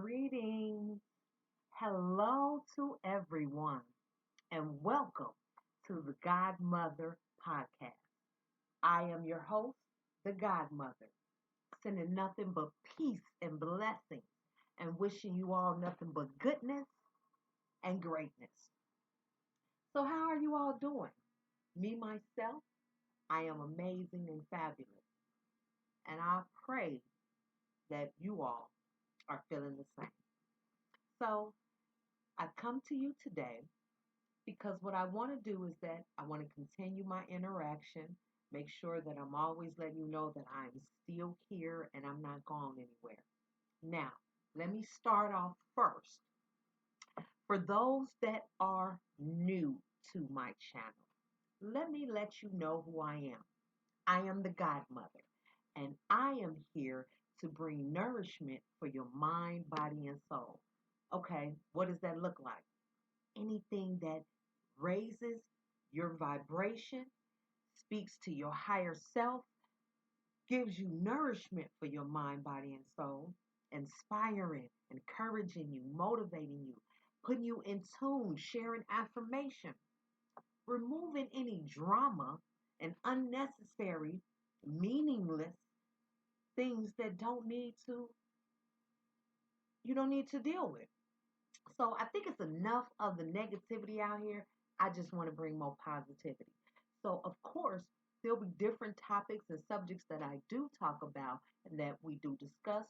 Greetings. Hello to everyone, and welcome to the Godmother podcast. I am your host, the Godmother, sending nothing but peace and blessings and wishing you all nothing but goodness and greatness. So, how are you all doing? Me, myself, I am amazing and fabulous, and I pray that you all are feeling the same. So, I come to you today because what I want to do is that I want to continue my interaction, make sure that I'm always letting you know that I'm still here and I'm not gone anywhere. Now, let me start off first. For those that are new to my channel, let me let you know who I am. I am the Godmother, and I am here to bring nourishment for your mind, body, and soul. Okay, what does that look like? Anything that raises your vibration, speaks to your higher self, gives you nourishment for your mind, body, and soul, inspiring, encouraging you, motivating you, putting you in tune, sharing affirmation, removing any drama and unnecessary, meaningless things that you don't need to deal with. So I think it's enough of the negativity out here. I just want to bring more positivity. So, of course, there'll be different topics and subjects that I do talk about and that we do discuss.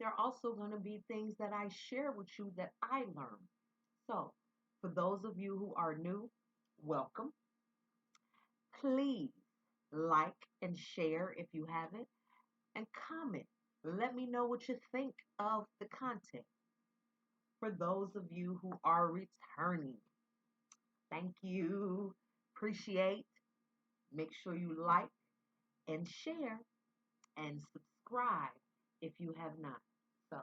There are also going to be things that I share with you that I learned. So, for those of you who are new, welcome. Please like and share if you haven't, and comment. Let me know what you think of the content. For those of you who are returning, thank you. Appreciate. Make sure you like and share and subscribe if you have not. So,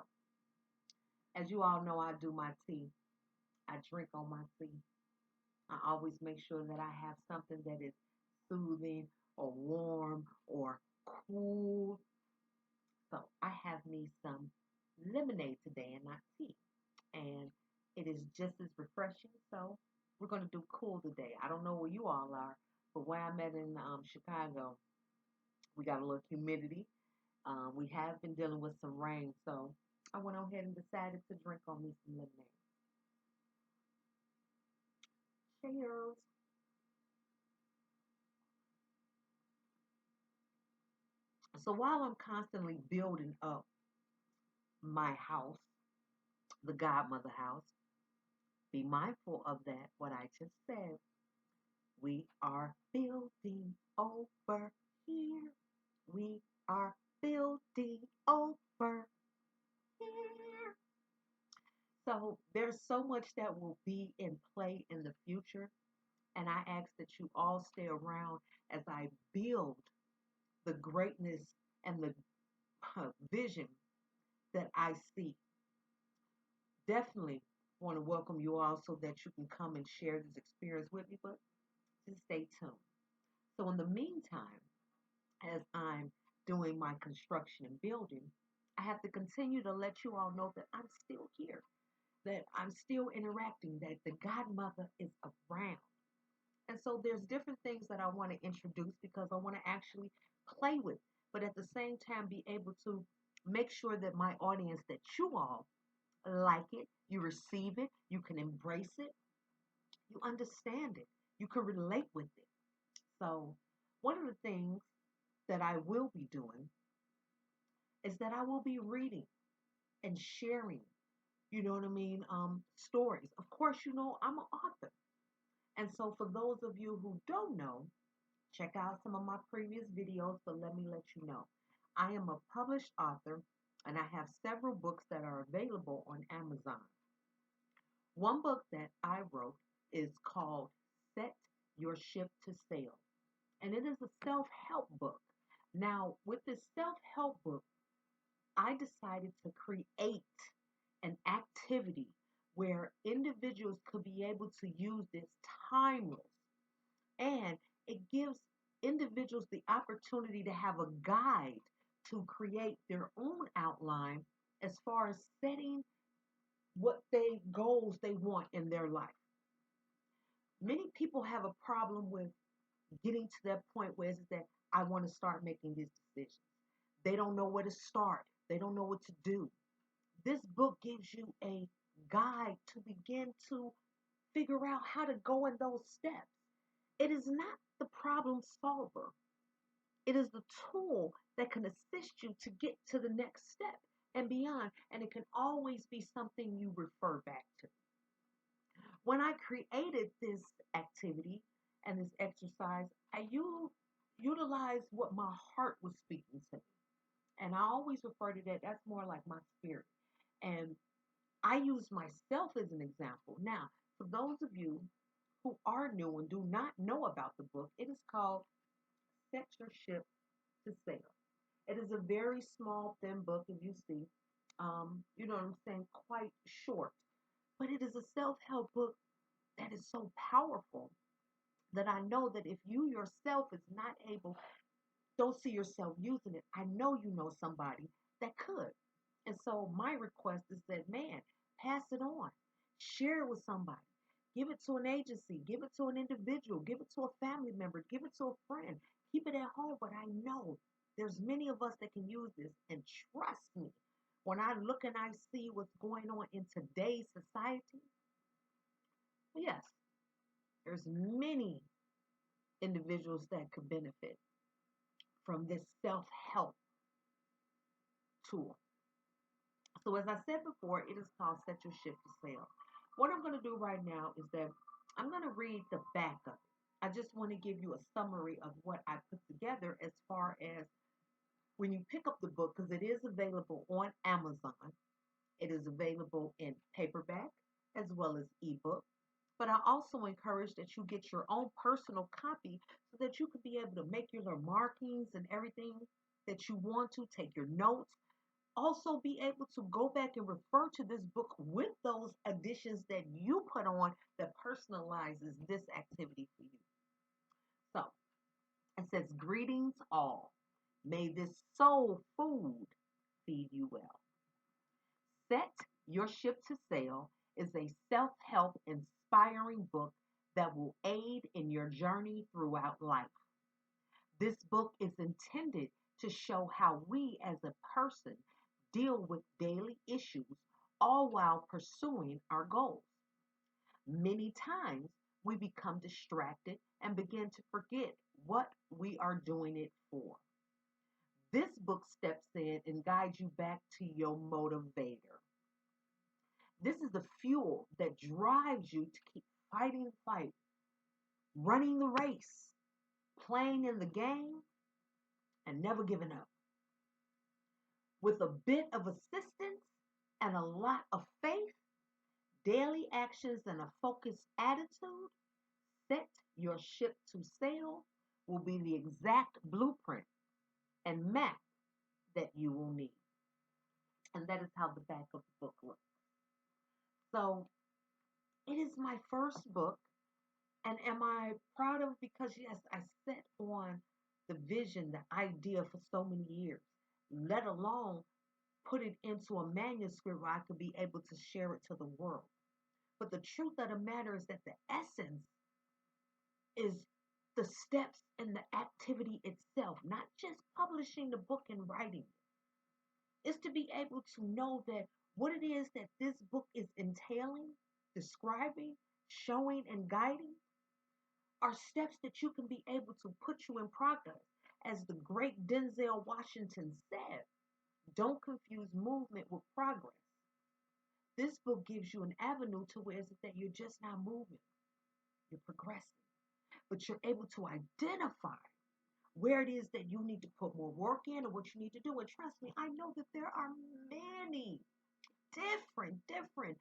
as you all know, I do my tea. I drink on my tea. I always make sure that I have something that is soothing or warm or cool. So, I have me some lemonade today and not tea. And it is just as refreshing. So, we're going to do cool today. I don't know where you all are, but where I'm at in Chicago, we got a little humidity. We have been dealing with some rain, so I went ahead and decided to drink on me some lemonade. Cheers. So while I'm constantly building up my house, the Godmother house, be mindful of that, what I just said. We are building over here. We are building over here. So there's so much that will be in play in the future. And I ask that you all stay around as I build the greatness and the vision that I see. Definitely want to welcome you all so that you can come and share this experience with me, but just stay tuned. So, in the meantime, as I'm doing my construction and building, I have to continue to let you all know that I'm still here, that I'm still interacting, that the Godmother is around. And so there's different things that I want to introduce because I want to actually play with, but at the same time be able to make sure that my audience, that you all like it, you receive it, you can embrace it, you understand it, you can relate with it. So one of the things that I will be doing is that I will be reading and sharing, you know what I mean, stories. Of course, you know, I'm an author. And so for those of you who don't know, check out some of my previous videos, but let me let you know. I am a published author and I have several books that are available on Amazon. One book that I wrote is called Set Your Ship to Sail, and it is a self help book. Now, with this self help book, I decided to create an activity where individuals could be able to use this timeless, and it gives individuals the opportunity to have a guide to create their own outline as far as setting what they goals they want in their life. Many people have a problem with getting to that point where it's that I want to start making these decisions. They don't know where to start. They don't know what to do. This book gives you a guide to begin to figure out how to go in those steps. It is not the problem solver. It is the tool that can assist you to get to the next step and beyond. And it can always be something you refer back to. When I created this activity and this exercise, utilized what my heart was speaking to me. And I always refer to that, that's more like my spirit. And I use myself as an example. Now, for those of you who are new and do not know about the book, it is called Set Your Ship to Sail. It is a very small, thin book, as you see. You know what I'm saying? Quite short. But it is a self help book that is so powerful that I know that if you yourself is not able, don't see yourself using it, I know you know somebody that could. And so my request is that, man, pass it on, share it with somebody, give it to an agency, give it to an individual, give it to a family member, give it to a friend, keep it at home. But I know there's many of us that can use this. And trust me, when I look and I see what's going on in today's society, yes, there's many individuals that could benefit from this self-help tool. So as I said before, it is called Set Your Ship to Sail. What I'm going to do right now is that I'm going to read the back of it. I just want to give you a summary of what I put together as far as when you pick up the book, because it is available on Amazon. It is available in paperback as well as ebook. But I also encourage that you get your own personal copy so that you can be able to make your little markings and everything that you want to, take your notes. Also be able to go back and refer to this book with those additions that you put on that personalizes this activity for you. So it says, greetings all. May this soul food feed you well. Set Your Ship to Sail is a self help inspiring book that will aid in your journey throughout life. This book is intended to show how we as a person deal with daily issues, all while pursuing our goals. Many times we become distracted and begin to forget what we are doing it for. This book steps in and guides you back to your motivator. This is the fuel that drives you to keep fighting the fight, running the race, playing in the game, and never giving up. With a bit of assistance and a lot of faith, daily actions, and a focused attitude, Set Your Ship to Sail will be the exact blueprint and map that you will need. And that is how the back of the book looks. So it is my first book. And am I proud of it? Because yes, I set on the vision, the idea for so many years, let alone put it into a manuscript where I could be able to share it to the world. But the truth of the matter is that the essence is the steps and the activity itself, not just publishing the book and writing it. It's to be able to know that what it is that this book is entailing, describing, showing, and guiding are steps that you can be able to put you in progress. As the great Denzel Washington said, don't confuse movement with progress. This book gives you an avenue to where it's that you're just not moving, you're progressing, but you're able to identify where it is that you need to put more work in or what you need to do. And trust me, I know that there are many different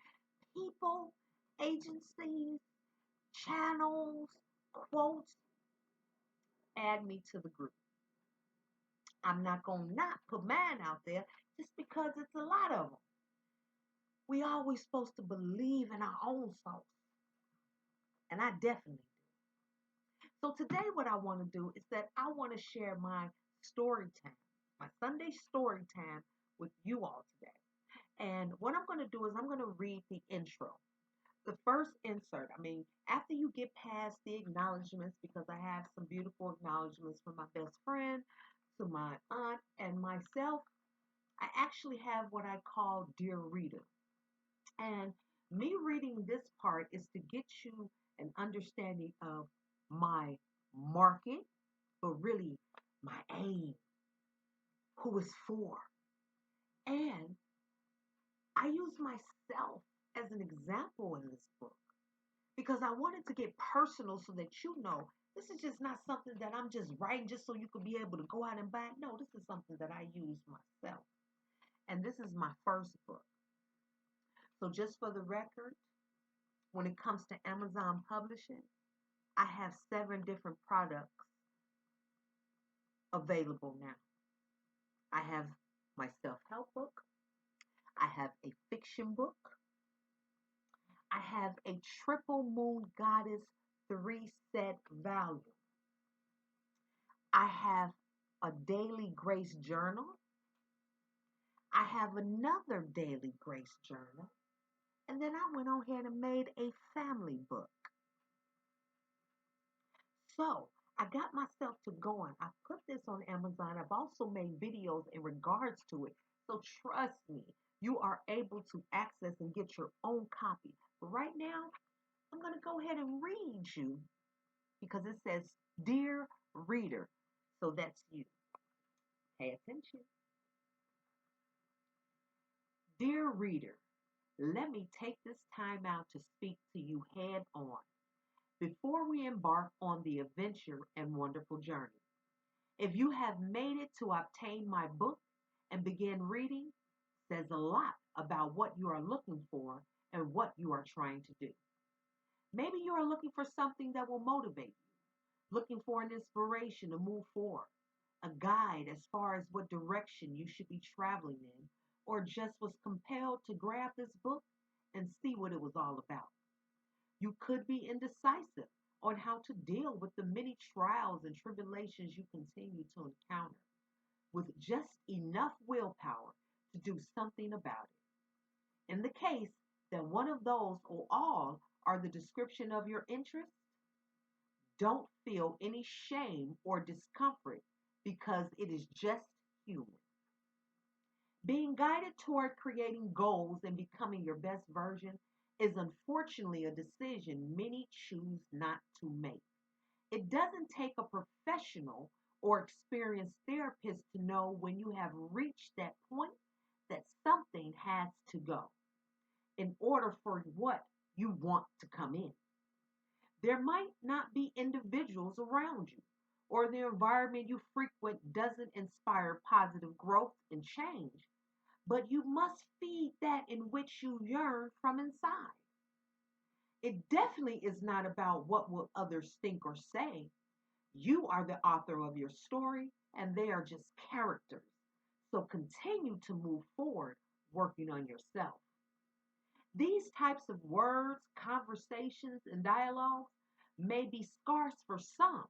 people, agencies, channels, quotes. Add me to the group. I'm not going to not put mine out there just because it's a lot of them. We always supposed to believe in our own source. And I definitely do. So today what I want to do is that I want to share my story time, my Sunday story time with you all today. And what I'm going to do is I'm going to read the intro. The first insert, after you get past the acknowledgments, because I have some beautiful acknowledgments from my best friend, to my aunt, and myself, I actually have what I call Dear Reader. And me reading this part is to get you an understanding of my market, but really my aim, who it's for. And I use myself as an example in this book because I wanted to get personal so that you know this is just not something that I'm just writing just so you could be able to go out and buy it. No, this is something that I use myself. And this is my first book. So, just for the record, when it comes to Amazon publishing, I have 7 different products available now. I have my self help book, I have a fiction book, I have a Triple Moon Goddess 3-set volume, I have a daily grace journal, I have another daily grace journal, and then I went on ahead and made a family book. So I got myself to going. I put this on Amazon. I've also made videos in regards to it. So trust me, you are able to access and get your own copy. But right now, I'm going to go ahead and read you because it says, Dear Reader. So that's you. Pay attention. Dear Reader, let me take this time out to speak to you head on before we embark on the adventure and wonderful journey. If you have made it to obtain my book and begin reading, says a lot about what you are looking for and what you are trying to do. Maybe you are looking for something that will motivate you, looking for an inspiration to move forward, a guide as far as what direction you should be traveling in, or just was compelled to grab this book and see what it was all about. You could be indecisive on how to deal with the many trials and tribulations you continue to encounter with just enough willpower to do something about it. In the case that one of those or all are the description of your interests, don't feel any shame or discomfort because it is just human. Being guided toward creating goals and becoming your best version is unfortunately a decision many choose not to make. It doesn't take a professional or experienced therapist to know when you have reached that point that something has to go in order for what you want to come in. There might not be individuals around you, or the environment you frequent doesn't inspire positive growth and change, but you must feed that in which you yearn from inside. It definitely is not about what will others think or say. You are the author of your story, and they are just characters. So continue to move forward working on yourself. These types of words, conversations, and dialogues may be scarce for some,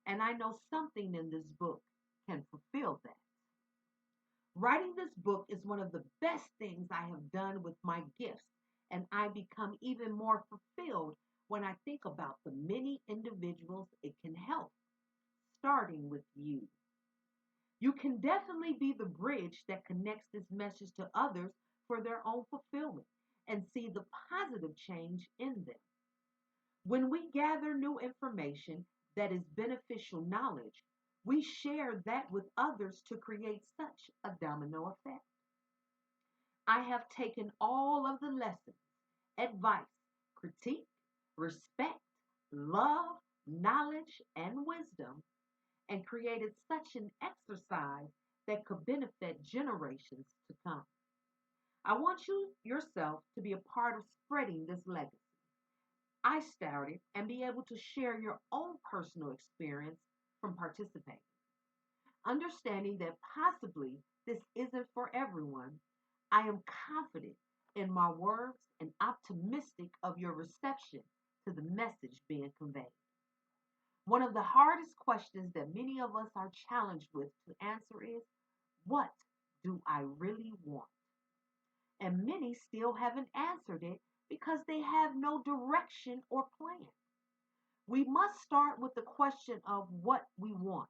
and I know something in this book can fulfill that. Writing this book is one of the best things I have done with my gifts, and I become even more fulfilled when I think about the many individuals it can help, starting with you. You can definitely be the bridge that connects this message to others for their own fulfillment and see the positive change in them. When we gather new information that is beneficial knowledge, we share that with others to create such a domino effect. I have taken all of the lessons, advice, critique, respect, love, knowledge, and wisdom and created such an exercise that could benefit generations to come. I want you yourself to be a part of spreading this legacy. I started and be able to share your own personal experience from participating. Understanding that possibly this isn't for everyone, I am confident in my words and optimistic of your reception to the message being conveyed. One of the hardest questions that many of us are challenged with to answer is, what do I really want? And many still haven't answered it because they have no direction or plan. We must start with the question of what we want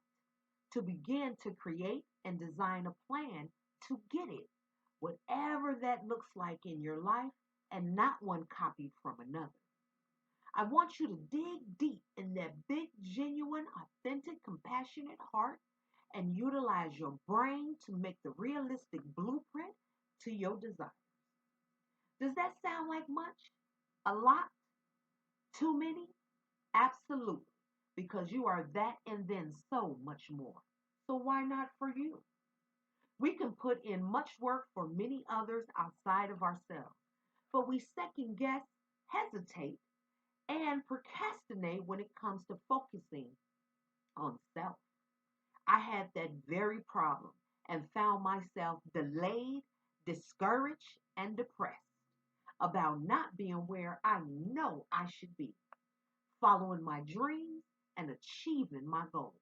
to begin to create and design a plan to get it, whatever that looks like in your life, and not one copied from another. I want you to dig deep in that big, genuine, authentic, compassionate heart and utilize your brain to make the realistic blueprint to your desire. Does that sound like much? A lot? Too many? Absolutely, because you are that and then so much more. So why not for you? We can put in much work for many others outside of ourselves, but we second guess, hesitate, and procrastinate when it comes to focusing on self. I had that very problem and found myself delayed, discouraged, and depressed about not being where I know I should be, following my dreams and achieving my goals.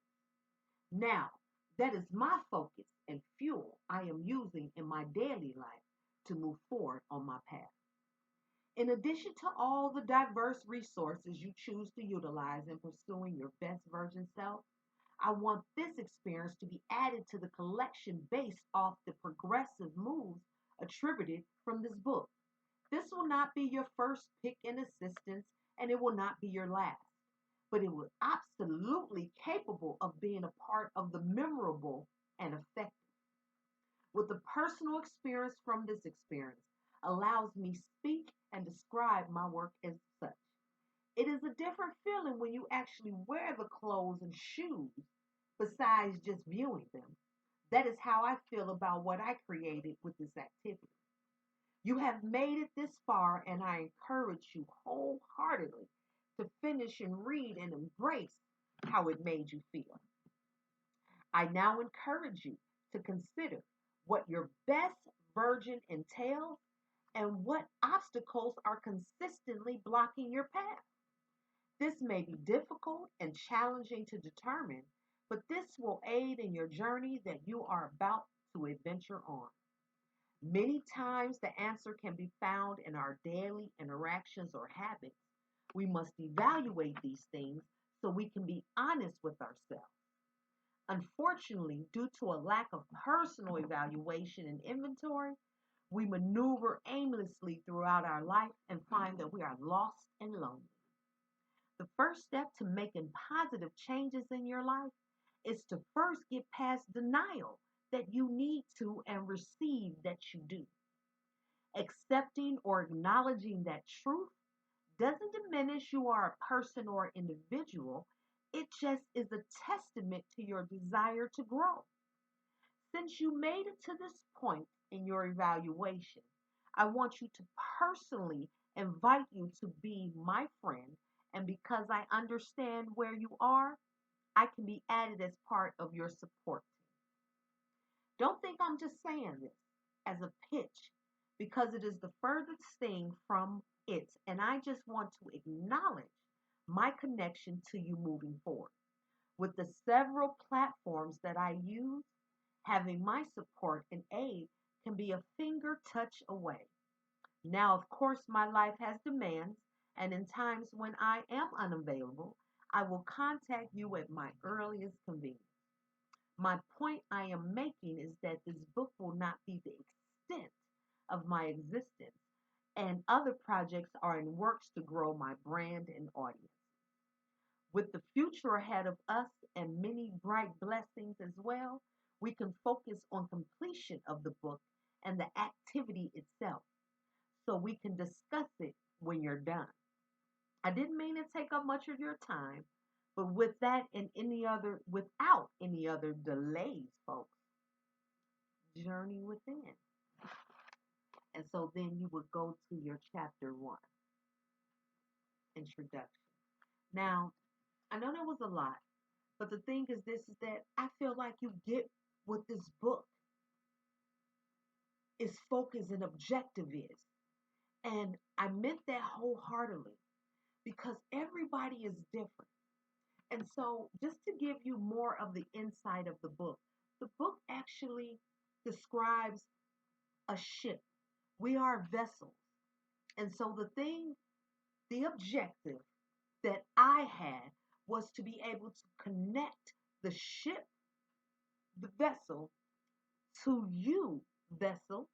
Now, that is my focus and fuel I am using in my daily life to move forward on my path. In addition to all the diverse resources you choose to utilize in pursuing your best version self, I want this experience to be added to the collection based off the progressive moves attributed from this book. This will not be your first pick in assistance, and it will not be your last, but it was absolutely capable of being a part of the memorable and effective. With the personal experience from this experience allows me speak and describe my work as such. It is a different feeling when you actually wear the clothes and shoes besides just viewing them. That is how I feel about what I created with this activity. You have made it this far, and I encourage you wholeheartedly to finish and read and embrace how it made you feel. I now encourage you to consider what your best version entails and what obstacles are consistently blocking your path. This may be difficult and challenging to determine, but this will aid in your journey that you are about to adventure on. Many times the answer can be found in our daily interactions or habits. We must evaluate these things so we can be honest with ourselves. Unfortunately, due to a lack of personal evaluation and inventory, we maneuver aimlessly throughout our life and find that we are lost and lonely. The first step to making positive changes in your life is to first get past denial that you need to and receive that you do. Accepting or acknowledging that truth doesn't diminish you are a person or individual. It just is a testament to your desire to grow. Since you made it to this point in your evaluation, I want you to personally invite you to be my friend. And because I understand where you are, I can be added as part of your support team. Don't think I'm just saying this as a pitch because it is the furthest thing from it. And I just want to acknowledge my connection to you moving forward. With the several platforms that I use, having my support and aid can be a finger touch away. Now, of course, my life has demands, and in times when I am unavailable, I will contact you at my earliest convenience. My point I am making is that this book will not be the extent of my existence, and other projects are in works to grow my brand and audience. With the future ahead of us and many bright blessings as well, we can focus on completion of the book and the activity itself so we can discuss it when you're done. I didn't mean to take up much of your time, but with that and any other without any other delays, folks, journey within. And so then you would go to your chapter 1, introduction. Now, I know that was a lot, but the thing is this is that I feel like you get what this book is focus and objective is. And I meant that wholeheartedly because everybody is different. And so, just to give you more of the insight of the book actually describes a ship We are vessels. And so the objective that I had was to be able to connect the ship, the vessel, to you, vessel,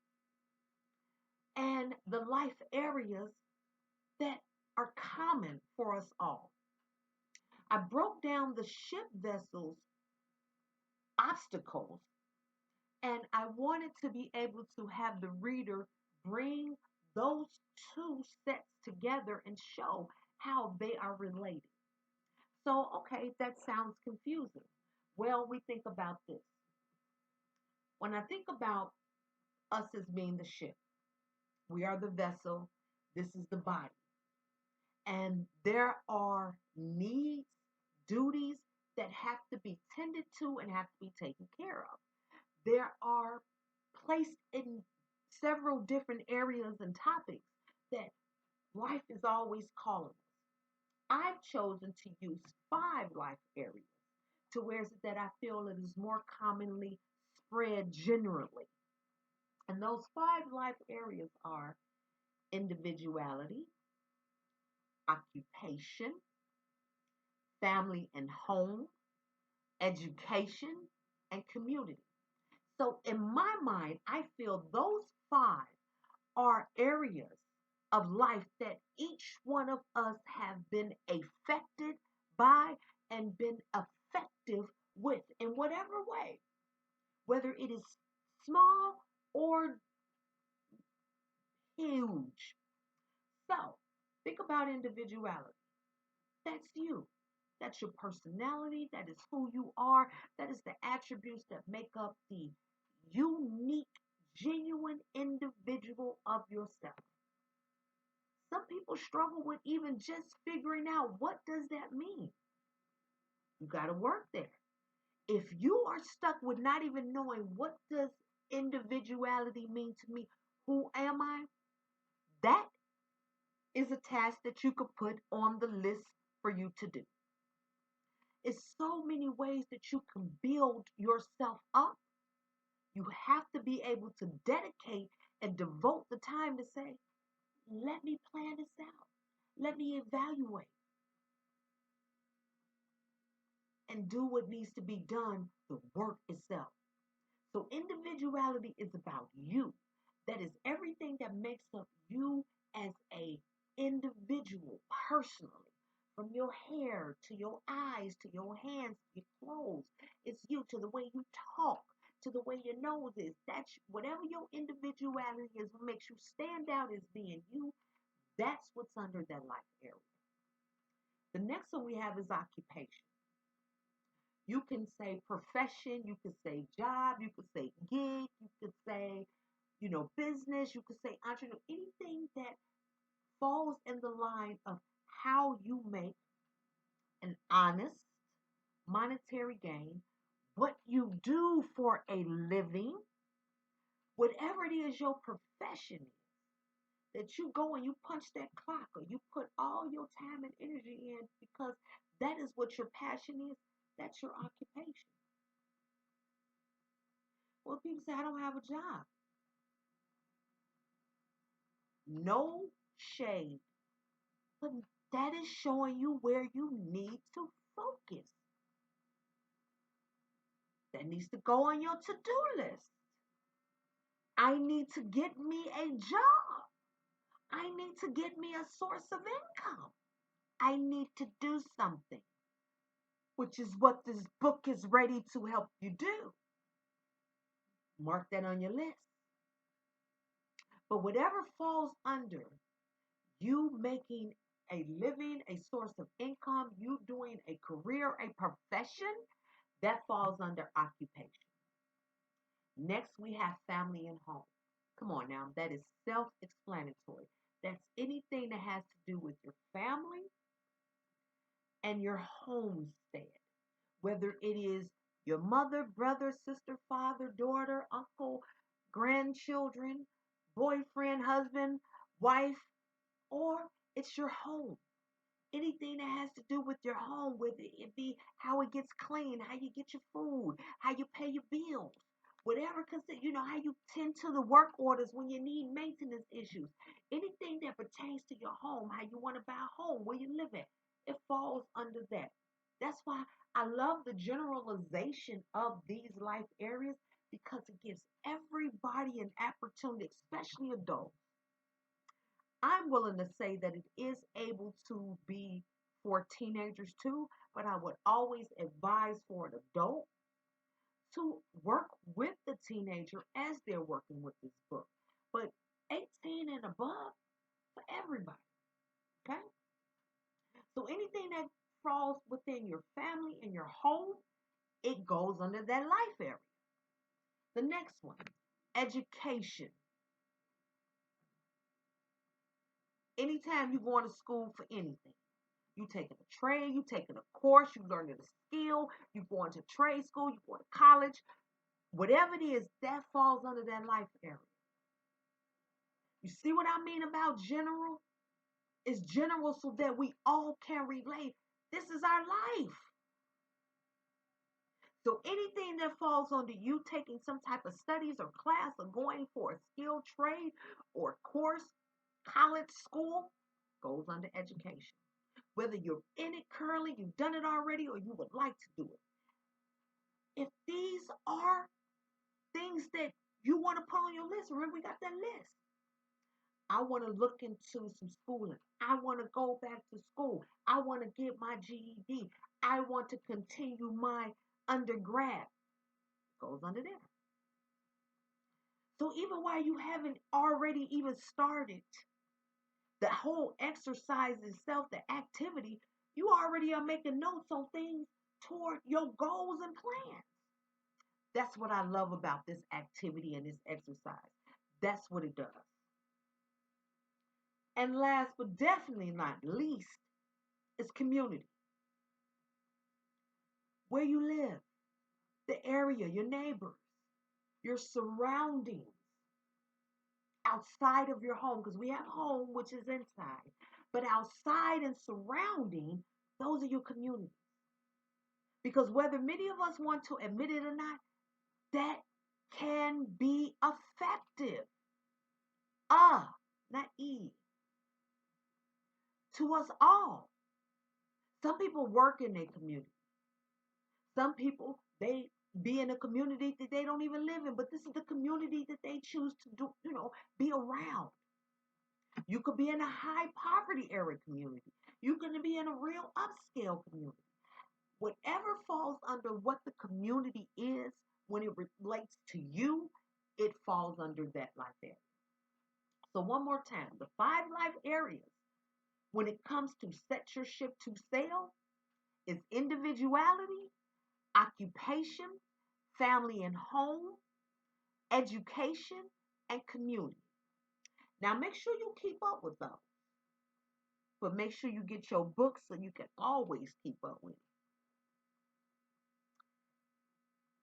and the life areas that are common for us all. I broke down the ship vessel's obstacles, and I wanted to be able to have the reader bring those two sets together and show how they are related. So, okay, that sounds confusing. Well, we think about this. When I think about us as being the ship, we are the vessel, this is the body. And there are needs, duties that have to be tended to and have to be taken care of. There are placed in several different areas and topics that life is always calling us. I've chosen to use 5 life areas to where is it that I feel it is more commonly spread generally. And those 5 life areas are individuality, occupation, family and home, education, and community. So, in my mind, I feel those 5 are areas of life that each one of us have been affected by and been effective with in whatever way, whether it is small or huge. So, think about individuality. That's you. That's your personality. That is who you are. That is the attributes that make up the unique, genuine individual of yourself. Some people struggle with even just figuring out what does that mean. You got to work there. If you are stuck with not even knowing what does individuality mean to me, who am I? That is a task that you could put on the list for you to do. It's so many ways that you can build yourself up. You have to be able to dedicate and devote the time to say, let me plan this out. Let me evaluate and do what needs to be done, the work itself. So individuality is about you. That is everything that makes up you as a individual personally. From your hair to your eyes to your hands, your clothes. It's you to the way you talk, to the way your nose is. That's whatever your individuality is, what makes you stand out as being you. That's what's under that life area. The next one we have is occupation. You can say profession, you could say job, you could say gig, you could say, business, you could say entrepreneur, anything that falls in the line of how you make an honest monetary gain, what you do for a living, whatever it is your profession is, that you go and you punch that clock or you put all your time and energy in because that is what your passion is, that's your occupation. Well, people say, I don't have a job. No shade, but that is showing you where you need to focus. That needs to go on your to-do list. I need to get me a job. I need to get me a source of income. I need to do something, which is what this book is ready to help you do. Mark that on your list. But whatever falls under you making a living, a source of income, you doing a career, a profession, that falls under occupation. Next, we have family and home. Come on now, that is self explanatory. That's anything that has to do with your family and your homestead, whether it is your mother, brother, sister, father, daughter, uncle, grandchildren, boyfriend, husband, wife, or it's your home. Anything that has to do with your home, whether it be how it gets clean, how you get your food, how you pay your bills, Whatever, you know how you tend to the work orders when you need maintenance issues. Anything that pertains to your home, how you want to buy a home, where you live at, it falls under that. That's why I love the generalization of these life areas because it gives everybody an opportunity, especially adults. I'm willing to say that it is able to be for teenagers too, but I would always advise for an adult to work with the teenager as they're working with this book. But 18 and above for everybody, okay? So anything that falls within your family and your home, it goes under that life area. The next one, education. Anytime you're going to school for anything, you taking a trade, you taking a course, you learning a skill, you going to trade school, you going to college, whatever it is, that falls under that life area. You see what I mean about general? It's general so that we all can relate. This is our life. So anything that falls under you taking some type of studies or class or going for a skill trade or course, college, school, goes under education. Whether you're in it currently, you've done it already, or you would like to do it. If these are things that you want to put on your list, remember we got that list. I want to look into some schooling. I want to go back to school. I want to get my GED. I want to continue my undergrad. Goes under there. So even while you haven't already even started the whole exercise itself, the activity, you already are making notes on things toward your goals and plans. That's what I love about this activity and this exercise. That's what it does. And last but definitely not least is community. Where you live, the area, your neighbors, your surroundings outside of your home, because we have home, which is inside, but outside and surrounding, those are your communities. Because whether many of us want to admit it or not, that can be effective. Not E, to us all. Some people work in their community. Some people, they be in a community that they don't even live in, but this is the community that they choose to do, be around. You could be in a high poverty area community. You could be in a real upscale community. Whatever falls under what the community is when it relates to you, it falls under that life area. So one more time, the 5 life areas when it comes to set your ship to sail is individuality, occupation, family and home, education, and community. Now make sure you keep up with those, but make sure you get your books so you can always keep up with it.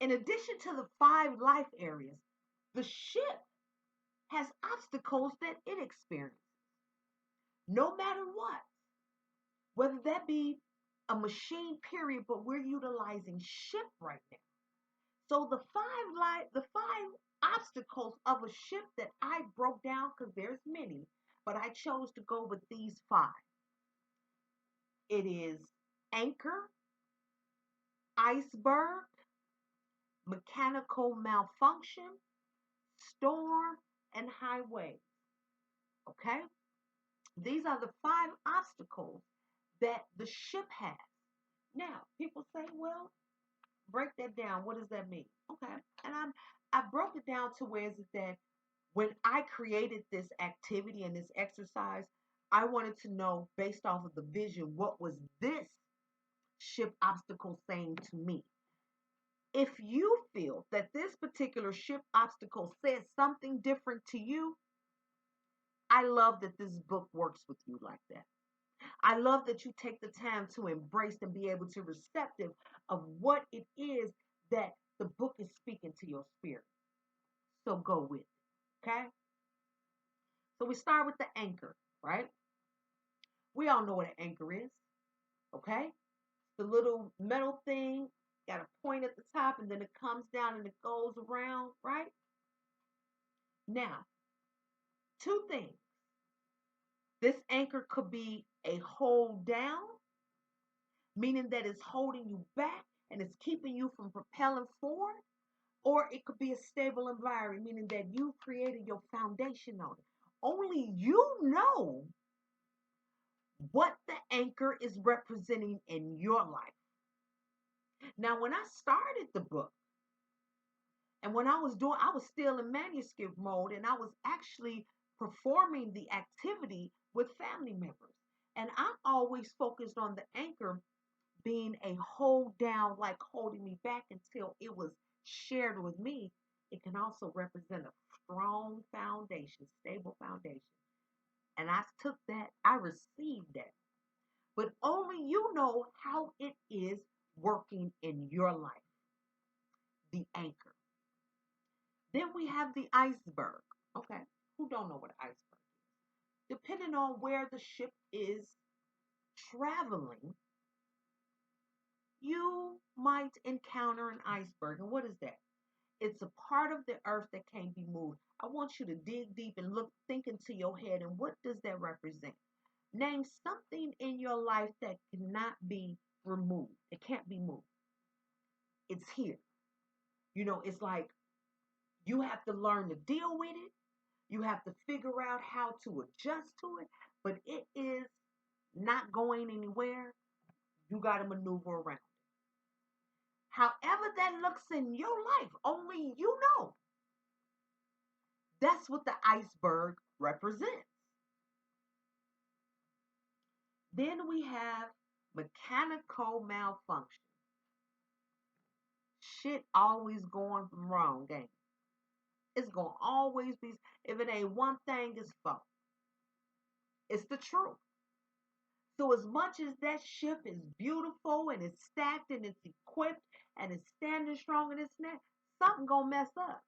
In addition to the 5 life areas, the ship has obstacles that it experiences, no matter what, whether that be a machine period, but we're utilizing ship right now. So the five obstacles of a ship that I broke down, because there's many, but I chose to go with these 5. It is anchor, iceberg, mechanical malfunction, storm, and highway. Okay? These are the 5 obstacles that the ship has. Now, people say, well, break that down. What does that mean? Okay. And I broke it down to where is it that when I created this activity and this exercise, I wanted to know based off of the vision, what was this ship obstacle saying to me? If you feel that this particular ship obstacle says something different to you, I love that this book works with you like that. I love that you take the time to embrace and be able to receptive of what it is that the book is speaking to your spirit. So go with it. Okay? So we start with the anchor, right? We all know what an anchor is. Okay? The little metal thing Got a point at the top and then it comes down and it goes around, right? Now, two things. This anchor could be a hold down, meaning that it's holding you back and it's keeping you from propelling forward, or it could be a stable environment, meaning that you created your foundation on it. Only you know what the anchor is representing in your life. Now, when I started the book, and when I was still in manuscript mode, and I was actually performing the activity with family members. And I'm always focused on the anchor being a hold down, like holding me back until it was shared with me. It can also represent a strong foundation, stable foundation. And I took that, I received that. But only you know how it is working in your life, the anchor. Then we have the iceberg. Okay, who don't know what an iceberg is? Depending on where the ship is traveling, you might encounter an iceberg. And what is that? It's a part of the earth that can't be moved. I want you to dig deep and think into your head. And what does that represent? Name something in your life that cannot be removed. It can't be moved. It's here. It's like you have to learn to deal with it. You have to figure out how to adjust to it, but it is not going anywhere. You got to maneuver around it. However that looks in your life, only you know. That's what the iceberg represents. Then we have mechanical malfunction. Shit always going wrong, ain't it? It's going to always be, if it ain't one thing, it's fault. It's the truth. So as much as that ship is beautiful and it's stacked and it's equipped and it's standing strong and it's not, something gonna mess up.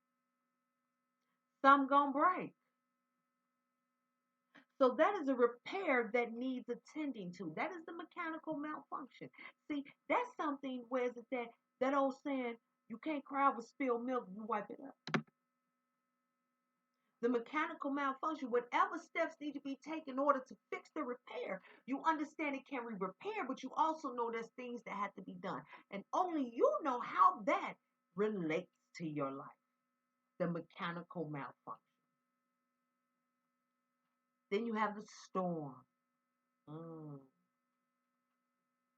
Something gonna break. So that is a repair that needs attending to. That is the mechanical malfunction. See, that's something where is it that old saying, you can't cry with spilled milk, you wipe it up. The mechanical malfunction, whatever steps need to be taken in order to fix the repair, you understand it can be repaired, but you also know there's things that have to be done. And only you know how that relates to your life, the mechanical malfunction. Then you have the storm. Mm,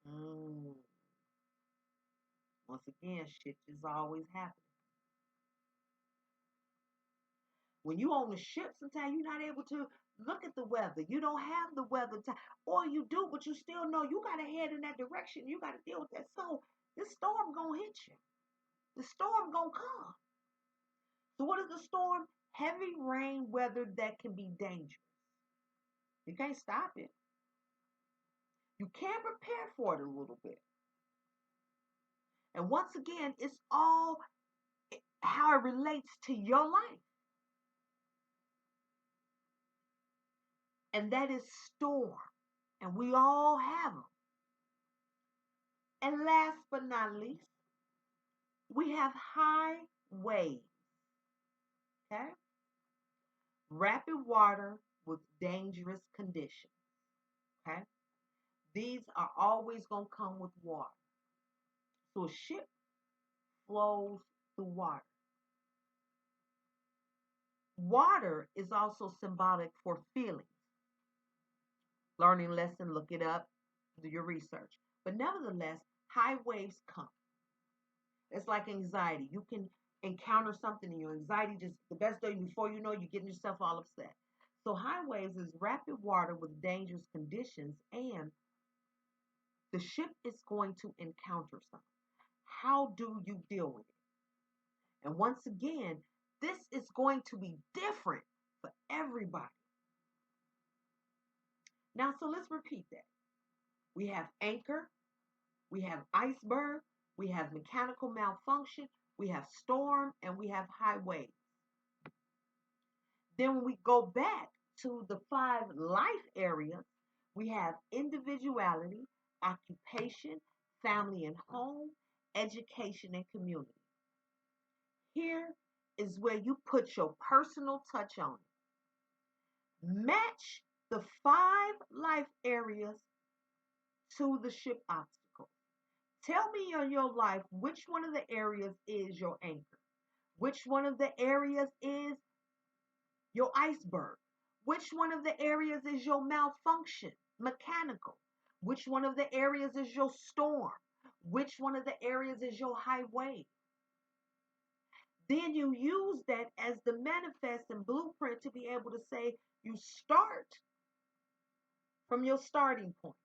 mm. Once again, shit is always happening. When you on the ship, sometimes you're not able to look at the weather. You don't have the weather time, or you do, but you still know you got to head in that direction. You got to deal with that. So this storm gonna hit you. The storm gonna come. So what is the storm? Heavy rain weather that can be dangerous. You can't stop it. You can prepare for it a little bit. And once again, it's all how it relates to your life. And that is storm. And we all have them. And last but not least, we have high waves. Okay? Rapid water with dangerous conditions. Okay? These are always going to come with water. So a ship flows through water. Water is also symbolic for feelings. Learning lesson, look it up, do your research. But nevertheless, high waves come. It's like anxiety. You can encounter something and your anxiety just the best day before you know you're getting yourself all upset. So high waves is rapid water with dangerous conditions, and the ship is going to encounter something. How do you deal with it? And once again, this is going to be different for everybody. Now, so let's repeat that. We have anchor, we have iceberg, we have mechanical malfunction, we have storm, and we have high waves. Then when we go back to the 5 life areas, we have individuality, occupation, family and home, education, and community. Here is where you put your personal touch on it. Match the 5 life areas to the ship obstacle. Tell me in your life which one of the areas is your anchor, which one of the areas is your iceberg, which one of the areas is your malfunction, mechanical, which one of the areas is your storm, which one of the areas is your highway. Then you use that as the manifest and blueprint to be able to say you start from your starting point.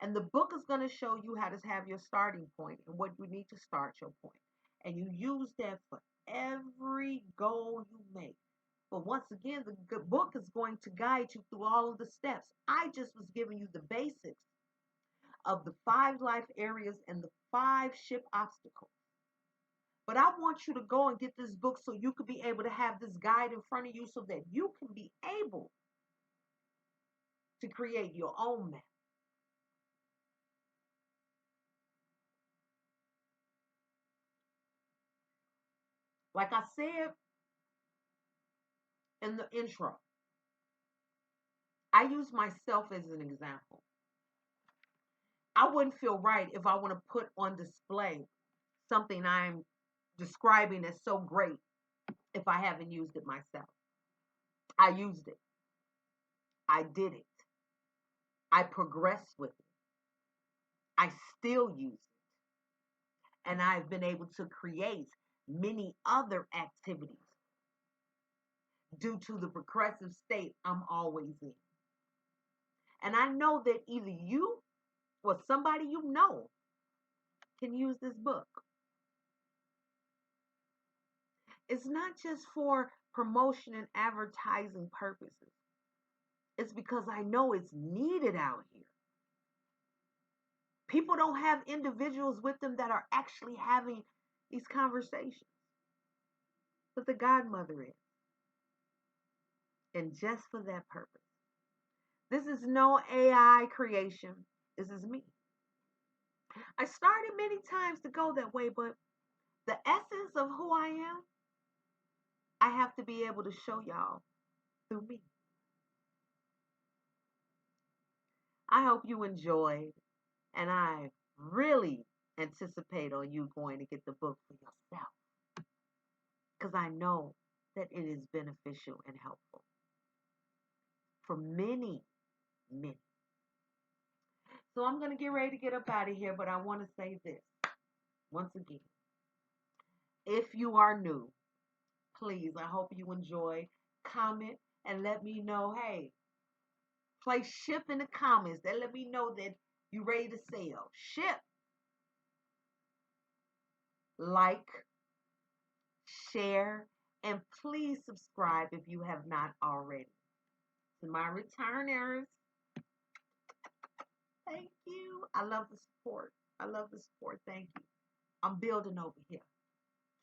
And the book is going to show you how to have your starting point and what you need to start your point. And you use that for every goal you make. But once again, the book is going to guide you through all of the steps. I just was giving you the basics of the 5 life areas and the 5 ship obstacles. But I want you to go and get this book so you can be able to have this guide in front of you so that you can be able to create your own map. Like I said in the intro, I use myself as an example. I wouldn't feel right if I want to put on display something I'm describing as so great if I haven't used it myself. I used it. I did it. I progressed with it. I still use it. And I've been able to create many other activities due to the progressive state I'm always in. And I know that either you or somebody you know can use this book. It's not just for promotion and advertising purposes. It's because I know it's needed out here. People don't have individuals with them that are actually having these conversations. But the Godmother is. And just for that purpose. This is no AI creation. This is me. I started many times to go that way, but the essence of who I have to be able to show y'all through me. I hope you enjoyed, and I really anticipate on you going to get the book for yourself because I know that it is beneficial and helpful for many, many. So I'm going to get ready to get up out of here, but I want to say this once again. If you are new, please, I hope you enjoy. Comment and let me know, hey, place ship in the comments. That let me know that you're ready to sell. Ship. Like, share, and please subscribe if you have not already. To my returners, thank you. I love the support. I love the support. Thank you. I'm building over here.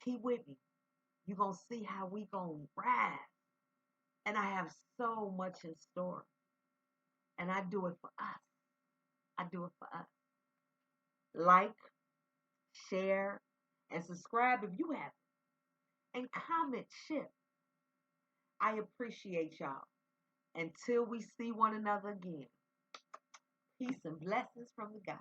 Keep with me. You're going to see how we going to rise. And I have so much in store. And I do it for us. I do it for us. Like, share, and subscribe if you haven't. And comment, ship. I appreciate y'all. Until we see one another again. Peace and blessings from the God.